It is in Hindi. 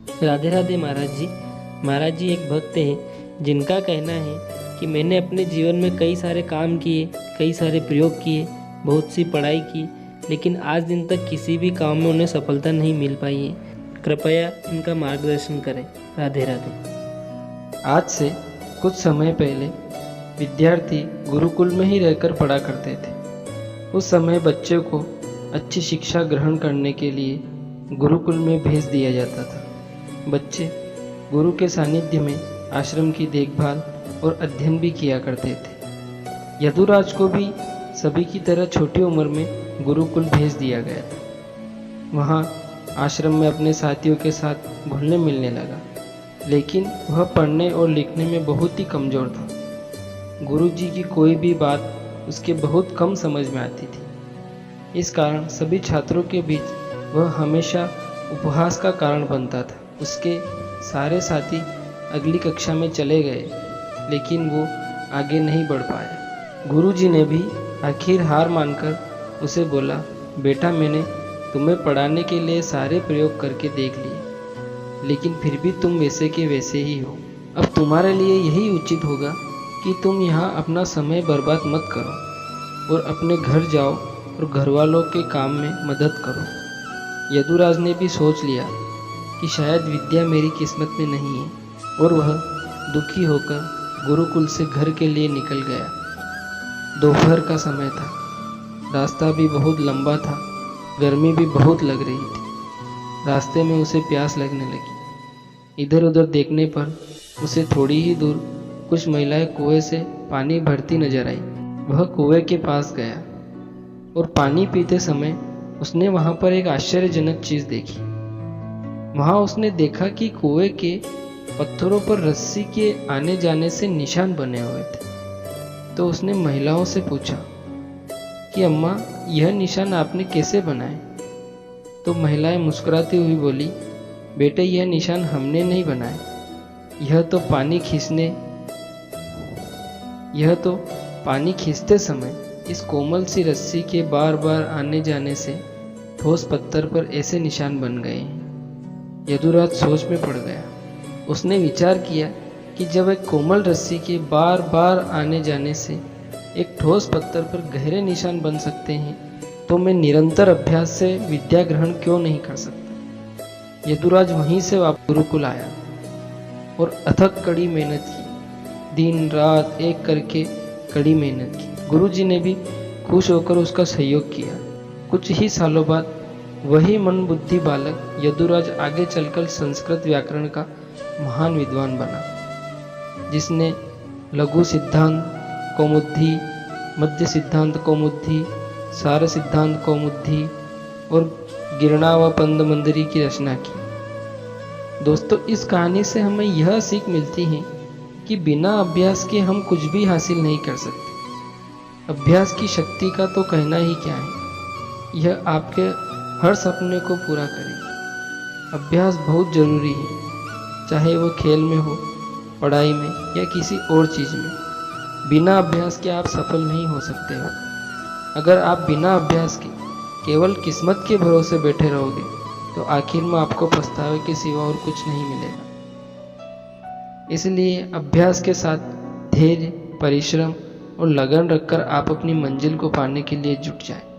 राधे राधे महाराज जी। महाराज जी एक भक्त हैं जिनका कहना है कि मैंने अपने जीवन में कई सारे काम किए, कई सारे प्रयोग किए, बहुत सी पढ़ाई की, लेकिन आज दिन तक किसी भी काम में उन्हें सफलता नहीं मिल पाई है। कृपया इनका मार्गदर्शन करें। राधे राधे। आज से कुछ समय पहले विद्यार्थी गुरुकुल में ही रहकर पढ़ा करते थे। उस समय बच्चे को अच्छी शिक्षा ग्रहण करने के लिए गुरुकुल में भेज दिया जाता था। बच्चे गुरु के सानिध्य में आश्रम की देखभाल और अध्ययन भी किया करते थे। यदुराज को भी सभी की तरह छोटी उम्र में गुरुकुल भेज दिया गया था। वहाँ आश्रम में अपने साथियों के साथ घुलने मिलने लगा, लेकिन वह पढ़ने और लिखने में बहुत ही कमज़ोर था। गुरुजी की कोई भी बात उसके बहुत कम समझ में आती थी। इस कारण सभी छात्रों के बीच वह हमेशा उपहास का कारण बनता था। उसके सारे साथी अगली कक्षा में चले गए, लेकिन वो आगे नहीं बढ़ पाया। गुरुजी ने भी आखिर हार मानकर उसे बोला, बेटा मैंने तुम्हें पढ़ाने के लिए सारे प्रयोग करके देख लिए, लेकिन फिर भी तुम वैसे के वैसे ही हो। अब तुम्हारे लिए यही उचित होगा कि तुम यहाँ अपना समय बर्बाद मत करो और अपने घर जाओ और घर वालों के काम में मदद करो। यदुराज ने भी सोच लिया कि शायद विद्या मेरी किस्मत में नहीं है, और वह दुखी होकर गुरुकुल से घर के लिए निकल गया। दोपहर का समय था, रास्ता भी बहुत लंबा था, गर्मी भी बहुत लग रही थी। रास्ते में उसे प्यास लगने लगी। इधर उधर देखने पर उसे थोड़ी ही दूर कुछ महिलाएं कुएं से पानी भरती नजर आई। वह कुएं के पास गया और पानी पीते समय उसने वहां पर एक आश्चर्यजनक चीज देखी। वहां उसने देखा कि कुएं के पत्थरों पर रस्सी के आने जाने से निशान बने हुए थे। तो उसने महिलाओं से पूछा कि अम्मा, यह निशान आपने कैसे बनाए? तो महिलाएं मुस्कुराती हुई बोली, बेटे यह निशान हमने नहीं बनाए, यह तो पानी खींचते समय इस कोमल सी रस्सी के बार बार आने जाने से ठोस पत्थर पर ऐसे निशान बन गए हैं। यदुराज सोच में पड़ गया। उसने विचार किया कि जब एक कोमल रस्सी के बार बार आने जाने से एक ठोस पत्थर पर गहरे निशान बन सकते हैं, तो मैं निरंतर अभ्यास से विद्या ग्रहण क्यों नहीं कर सकता। यदुराज वहीं से वापस गुरुकुल आया और अथक कड़ी मेहनत की। दिन रात एक करके कड़ी मेहनत की। गुरुजी ने भी खुश होकर उसका सहयोग किया। कुछ ही सालों बाद वही मन बुद्धि बालक यदुराज आगे चलकर संस्कृत व्याकरण का महान विद्वान बना, जिसने लघु सिद्धांत कौमुदी, मध्य सिद्धांत कौमुदी, सार सिद्धांत कौमुदी और गिरणा व पंदमंजरी की रचना की। दोस्तों, इस कहानी से हमें यह सीख मिलती है कि बिना अभ्यास के हम कुछ भी हासिल नहीं कर सकते। अभ्यास की शक्ति का तो कहना ही क्या है, यह आपके हर सपने को पूरा करेगी। अभ्यास बहुत जरूरी है, चाहे वो खेल में हो, पढ़ाई में या किसी और चीज़ में। बिना अभ्यास के आप सफल नहीं हो सकते हो। अगर आप बिना अभ्यास के केवल किस्मत के भरोसे बैठे रहोगे, तो आखिर में आपको पछतावे के सिवा और कुछ नहीं मिलेगा। इसलिए अभ्यास के साथ धैर्य, परिश्रम और लगन रखकर आप अपनी मंजिल को पाने के लिए जुट जाएं।